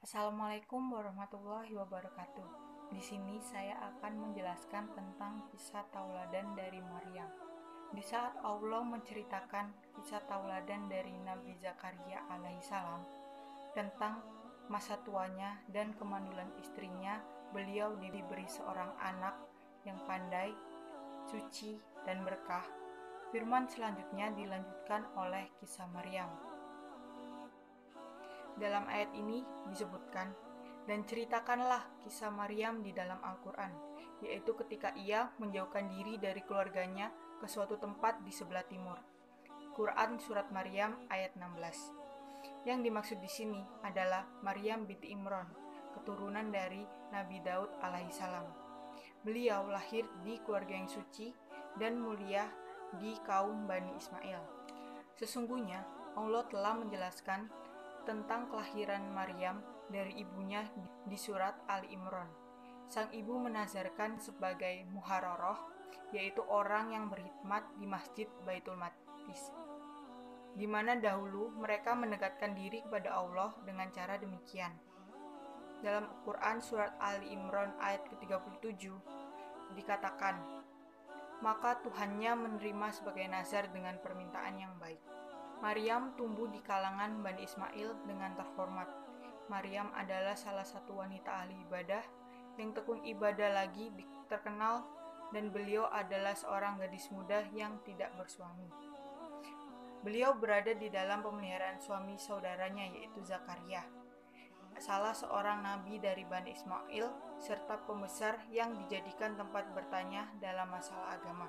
Assalamualaikum warahmatullahi wabarakatuh. Di sini saya akan menjelaskan tentang kisah tauladan dari Maryam. Di saat Allah menceritakan kisah tauladan dari Nabi Zakaria alaihissalam tentang masa tuanya dan kemandulan istrinya, beliau diberi seorang anak yang pandai, suci, dan berkah. Firman selanjutnya dilanjutkan oleh kisah Maryam. Dalam ayat ini disebutkan, dan ceritakanlah kisah Maryam di dalam Al-Quran, yaitu ketika ia menjauhkan diri dari keluarganya ke suatu tempat di sebelah timur. Quran Surat Maryam ayat 16. Yang dimaksud di sini adalah Maryam binti Imran, keturunan dari Nabi Daud alaihissalam. Beliau lahir di keluarga yang suci dan mulia di kaum Bani Ismail. Sesungguhnya Allah telah menjelaskan tentang kelahiran Maryam dari ibunya di surat Ali Imran. Sang ibu menazarkan sebagai muharroroh, yaitu orang yang berkhidmat di Masjid Baitul Maqdis, di mana dahulu mereka mendekatkan diri kepada Allah dengan cara demikian. Dalam Quran surat Ali Imran ayat ke-37 dikatakan, maka Tuhannya menerima sebagai nazar dengan permintaan yang baik. Maryam tumbuh di kalangan Bani Ismail dengan terhormat. Maryam adalah salah satu wanita ahli ibadah yang tekun ibadah lagi terkenal, dan beliau adalah seorang gadis muda yang tidak bersuami. Beliau berada di dalam pemeliharaan suami saudaranya, yaitu Zakaria, salah seorang nabi dari Bani Ismail serta pembesar yang dijadikan tempat bertanya dalam masalah agama.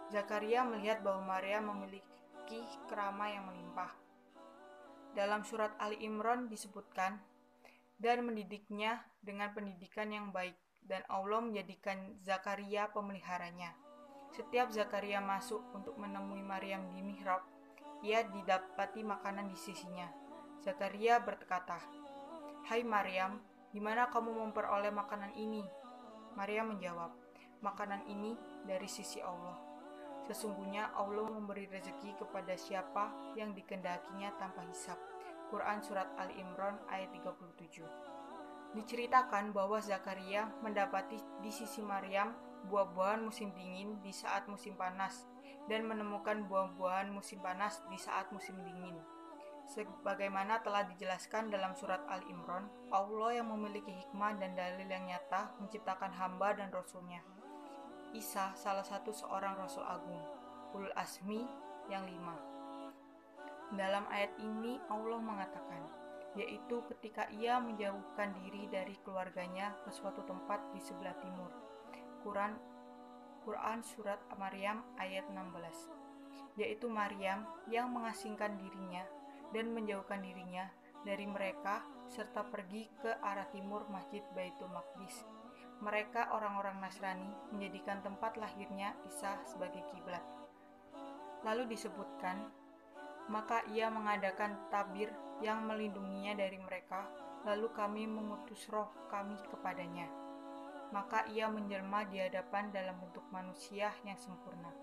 Zakaria melihat bahwa Maryam memiliki kerama yang melimpah. Dalam surat Ali Imran disebutkan, dan mendidiknya dengan pendidikan yang baik, dan Allah menjadikan Zakaria pemeliharanya. Setiap Zakaria masuk untuk menemui Maryam di mihrab, ia didapati makanan di sisinya. Zakaria berkata, "Hai Maryam, di mana kamu memperoleh makanan ini?" Maryam menjawab, "Makanan ini dari sisi Allah. Sesungguhnya Allah memberi rezeki kepada siapa yang dikehendakinya tanpa hisab." Quran Surat Ali Imran ayat 37. Diceritakan bahwa Zakaria mendapati di sisi Maryam buah-buahan musim dingin di saat musim panas, dan menemukan buah-buahan musim panas di saat musim dingin. Sebagaimana telah dijelaskan dalam surat Ali Imran, Allah yang memiliki hikmah dan dalil yang nyata menciptakan hamba dan rasulnya. Isa salah satu seorang Rasul Agung, Ulul Azmi yang 5. Dalam ayat ini Allah mengatakan, yaitu ketika ia menjauhkan diri dari keluarganya ke suatu tempat di sebelah timur. Quran Surat Maryam ayat 16. Yaitu Maryam yang mengasingkan dirinya dan menjauhkan dirinya dari mereka serta pergi ke arah timur Masjid Baitul Maqdis. Mereka orang-orang Nasrani menjadikan tempat lahirnya Isa sebagai kiblat. Lalu disebutkan, maka ia mengadakan tabir yang melindunginya dari mereka, lalu kami mengutus roh kami kepadanya. Maka ia menjelma di hadapan dalam bentuk manusia yang sempurna.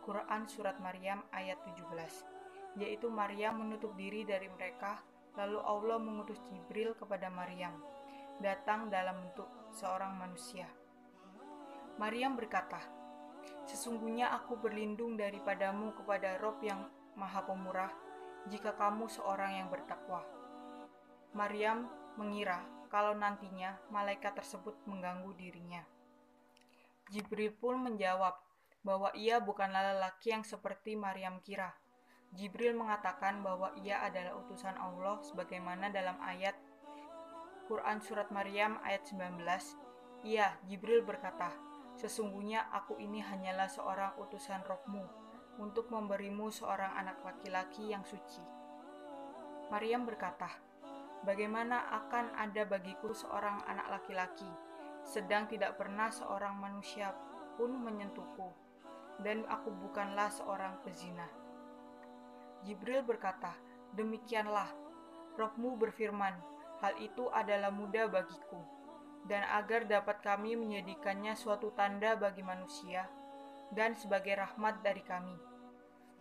Quran Surat Maryam ayat 17. Yaitu Maryam menutup diri dari mereka, lalu Allah mengutus Jibril kepada Maryam, datang dalam bentuk seorang manusia. Maryam berkata, "Sesungguhnya aku berlindung daripadamu kepada Rob yang Maha Pemurah, jika kamu seorang yang bertakwa." Maryam mengira kalau nantinya malaikat tersebut mengganggu dirinya. Jibril pun menjawab bahwa ia bukanlah lelaki yang seperti Maryam kira. Jibril mengatakan bahwa ia adalah utusan Allah sebagaimana dalam ayat Quran Surat Maryam ayat 19, "Iya, Jibril berkata, sesungguhnya aku ini hanyalah seorang utusan Rohmu untuk memberimu seorang anak laki-laki yang suci." Maryam berkata, "Bagaimana akan ada bagiku seorang anak laki-laki, sedang tidak pernah seorang manusia pun menyentuhku, dan aku bukanlah seorang pezina." Jibril berkata, "Demikianlah, Rohmu berfirman, hal itu adalah mudah bagiku, dan agar dapat kami menjadikannya suatu tanda bagi manusia, dan sebagai rahmat dari kami.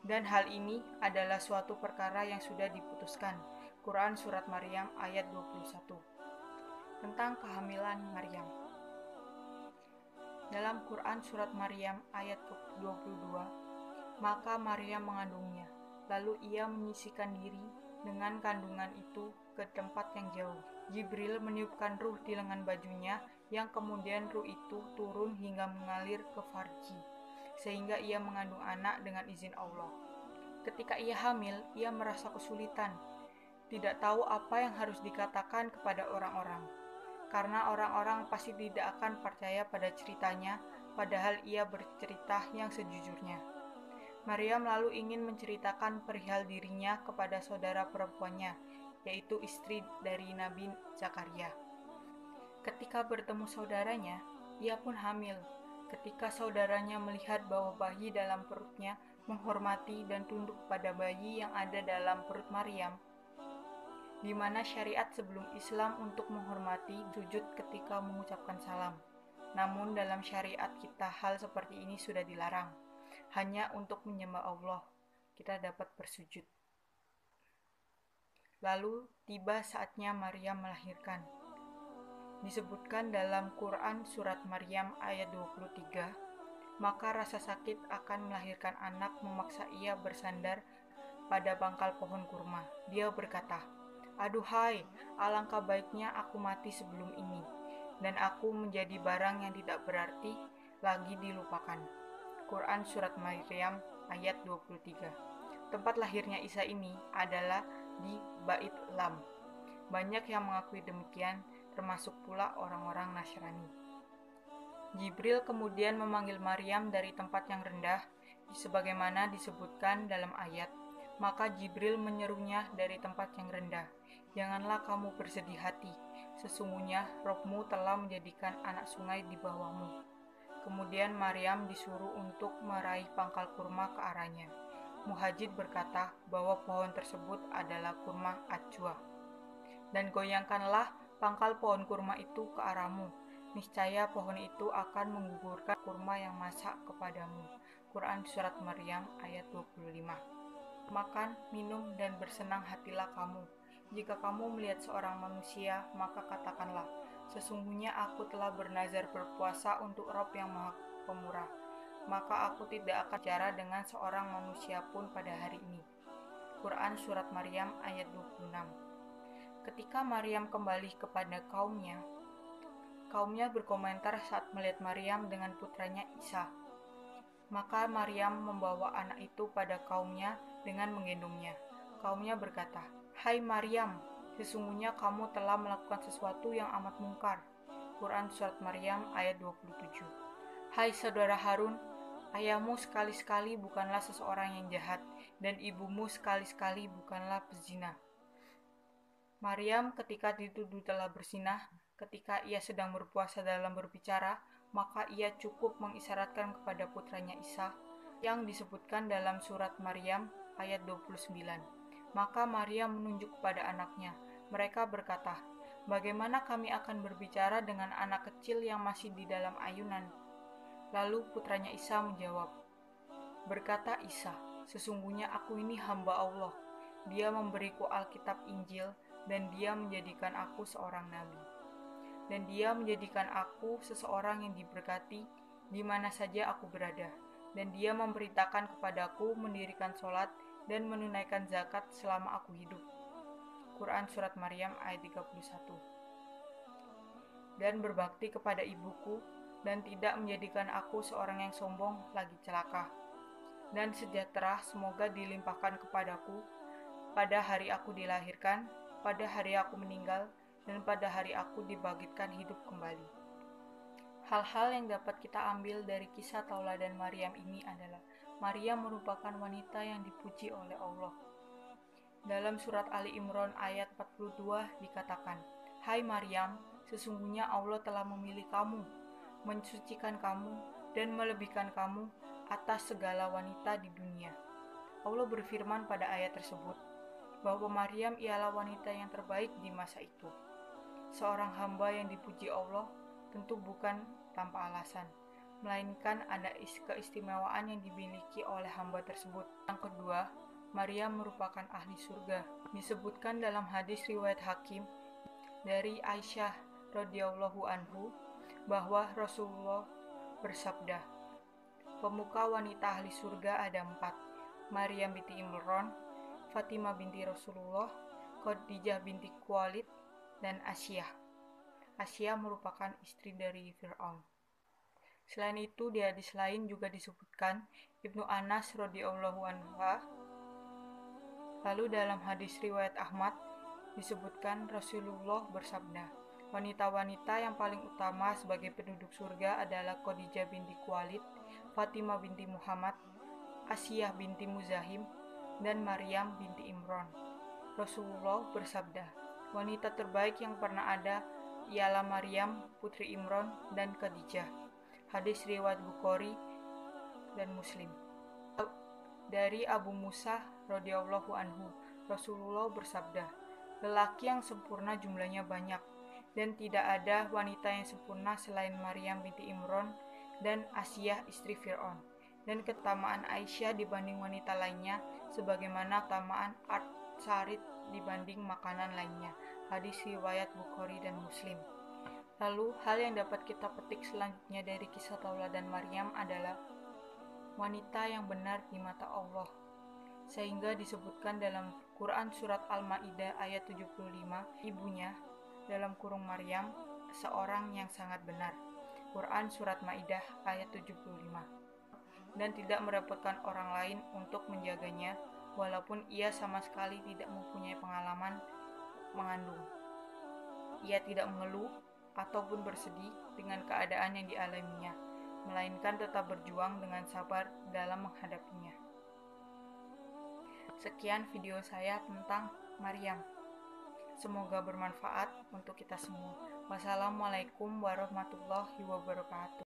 Dan hal ini adalah suatu perkara yang sudah diputuskan." Quran Surat Maryam ayat 21. tentang kehamilan Maryam. Dalam Quran Surat Maryam ayat ke-22, maka Maryam mengandungnya, lalu ia menyisihkan diri dengan kandungan itu ke tempat yang jauh. Jibril meniupkan ruh di lengan bajunya, yang kemudian ruh itu turun hingga mengalir ke farji, sehingga ia mengandung anak dengan izin Allah. Ketika ia hamil, ia merasa kesulitan, tidak tahu apa yang harus dikatakan kepada orang-orang, karena orang-orang pasti tidak akan percaya pada ceritanya, padahal ia bercerita yang sejujurnya. Maryam lalu ingin menceritakan perihal dirinya kepada saudara perempuannya, yaitu istri dari Nabi Zakaria. Ketika bertemu saudaranya, ia pun hamil. Ketika saudaranya melihat bahwa bayi dalam perutnya menghormati dan tunduk pada bayi yang ada dalam perut Maryam, di mana syariat sebelum Islam untuk menghormati sujud ketika mengucapkan salam. Namun dalam syariat kita hal seperti ini sudah dilarang. Hanya untuk menyembah Allah kita dapat bersujud. Lalu tiba saatnya Maryam melahirkan. Disebutkan dalam Quran Surat Maryam ayat 23, maka rasa sakit akan melahirkan anak memaksa ia bersandar pada bangkal pohon kurma. Dia berkata, "Aduhai, alangkah baiknya aku mati sebelum ini, dan aku menjadi barang yang tidak berarti lagi dilupakan." Quran Surat Maryam ayat 23. Tempat lahirnya Isa ini adalah di Bait Lam. Banyak yang mengakui demikian, termasuk pula orang-orang Nasrani. Jibril kemudian memanggil Maryam dari tempat yang rendah, sebagaimana disebutkan dalam ayat. Maka Jibril menyerunya dari tempat yang rendah, "Janganlah kamu bersedih hati, sesungguhnya Rohmu telah menjadikan anak sungai di bawahmu." Kemudian Maryam disuruh untuk meraih pangkal kurma ke arahnya. Muhajid berkata bahwa pohon tersebut adalah kurma ajwa. "Dan goyangkanlah pangkal pohon kurma itu ke arahmu, niscaya pohon itu akan menggugurkan kurma yang masak kepadamu." Quran Surat Maryam ayat 25. Makan, minum, dan bersenang hatilah kamu. Jika kamu melihat seorang manusia, maka katakanlah, "Sesungguhnya aku telah bernazar berpuasa untuk Rabb yang Maha Pemurah, maka aku tidak akan bicara dengan seorang manusia pun pada hari ini." Quran Surat Maryam ayat 26. Ketika Maryam kembali kepada kaumnya berkomentar saat melihat Maryam dengan putranya Isa. Maka Maryam membawa anak itu pada kaumnya dengan menggendongnya. Kaumnya berkata, "Hai Maryam, sesungguhnya kamu telah melakukan sesuatu yang amat mungkar." Quran Surat Maryam ayat 27. "Hai saudara Harun, ayahmu sekali-sekali bukanlah seseorang yang jahat, dan ibumu sekali-sekali bukanlah pezina." Maryam ketika dituduh telah berzinah, ketika ia sedang berpuasa dalam berbicara, maka ia cukup mengisyaratkan kepada putranya Isa, yang disebutkan dalam surat Maryam ayat 29. Maka Maryam menunjuk kepada anaknya. Mereka berkata, "Bagaimana kami akan berbicara dengan anak kecil yang masih di dalam ayunan?" Lalu putranya Isa menjawab, berkata Isa, "Sesungguhnya aku ini hamba Allah. Dia memberiku Alkitab Injil, dan dia menjadikan aku seorang nabi. Dan dia menjadikan aku seseorang yang diberkati di mana saja aku berada. Dan dia memberitakan kepadaku mendirikan sholat dan menunaikan zakat selama aku hidup." Quran Surat Maryam ayat 31. "Dan berbakti kepada ibuku, dan tidak menjadikan aku seorang yang sombong lagi celaka. Dan sejahtera semoga dilimpahkan kepadaku pada hari aku dilahirkan, pada hari aku meninggal, dan pada hari aku dibangkitkan hidup kembali." Hal-hal yang dapat kita ambil dari kisah tauladan Maryam ini adalah Maryam merupakan wanita yang dipuji oleh Allah. Dalam surat Ali Imran ayat 42 dikatakan, "Hai Maryam, sesungguhnya Allah telah memilih kamu, mensucikan kamu, dan melebihkan kamu atas segala wanita di dunia." Allah berfirman pada ayat tersebut bahwa Maryam ialah wanita yang terbaik di masa itu. Seorang hamba yang dipuji Allah tentu bukan tanpa alasan, melainkan ada keistimewaan yang dimiliki oleh hamba tersebut. Yang kedua, Maryam merupakan ahli surga. Disebutkan dalam hadis riwayat Hakim dari Aisyah radhiyallahu anhu bahwa Rasulullah bersabda, pemuka wanita ahli surga ada 4, Maryam binti Imran, Fatimah binti Rasulullah, Khadijah binti Khuwailid, dan Asyah. Asyah merupakan istri dari Fir'aun. Selain itu, di hadis lain juga disebutkan Ibnu Anas radhiyallahu anhu. Lalu dalam hadis riwayat Ahmad disebutkan Rasulullah bersabda, wanita-wanita yang paling utama sebagai penduduk surga adalah Khadijah binti Khuwailid, Fatimah binti Muhammad, Asyah binti Muzahim, dan Maryam binti Imran. Rasulullah bersabda, wanita terbaik yang pernah ada ialah Maryam putri Imran dan Khadijah. Hadis riwayat Bukhari dan Muslim. Dari Abu Musa radhiyallahu anhu, Rasulullah bersabda, lelaki yang sempurna jumlahnya banyak, dan tidak ada wanita yang sempurna selain Maryam binti Imran dan Asyah istri Fir'aun. Dan ketamaan Aisyah dibanding wanita lainnya, sebagaimana tamaan sarit dibanding makanan lainnya. Hadis riwayat Bukhari dan Muslim. Lalu, hal yang dapat kita petik selanjutnya dari kisah tauladan Maryam adalah wanita yang benar di mata Allah, sehingga disebutkan dalam Quran surat Al-Maidah ayat 75, ibunya dalam kurung Maryam seorang yang sangat benar. Quran surat Maidah ayat 75. Dan tidak merepotkan orang lain untuk menjaganya, walaupun ia sama sekali tidak mempunyai pengalaman mengandung. Ia tidak mengeluh ataupun bersedih dengan keadaan yang dialaminya, melainkan tetap berjuang dengan sabar dalam menghadapinya. Sekian video saya tentang Maryam. Semoga bermanfaat untuk kita semua. Wassalamualaikum warahmatullahi wabarakatuh.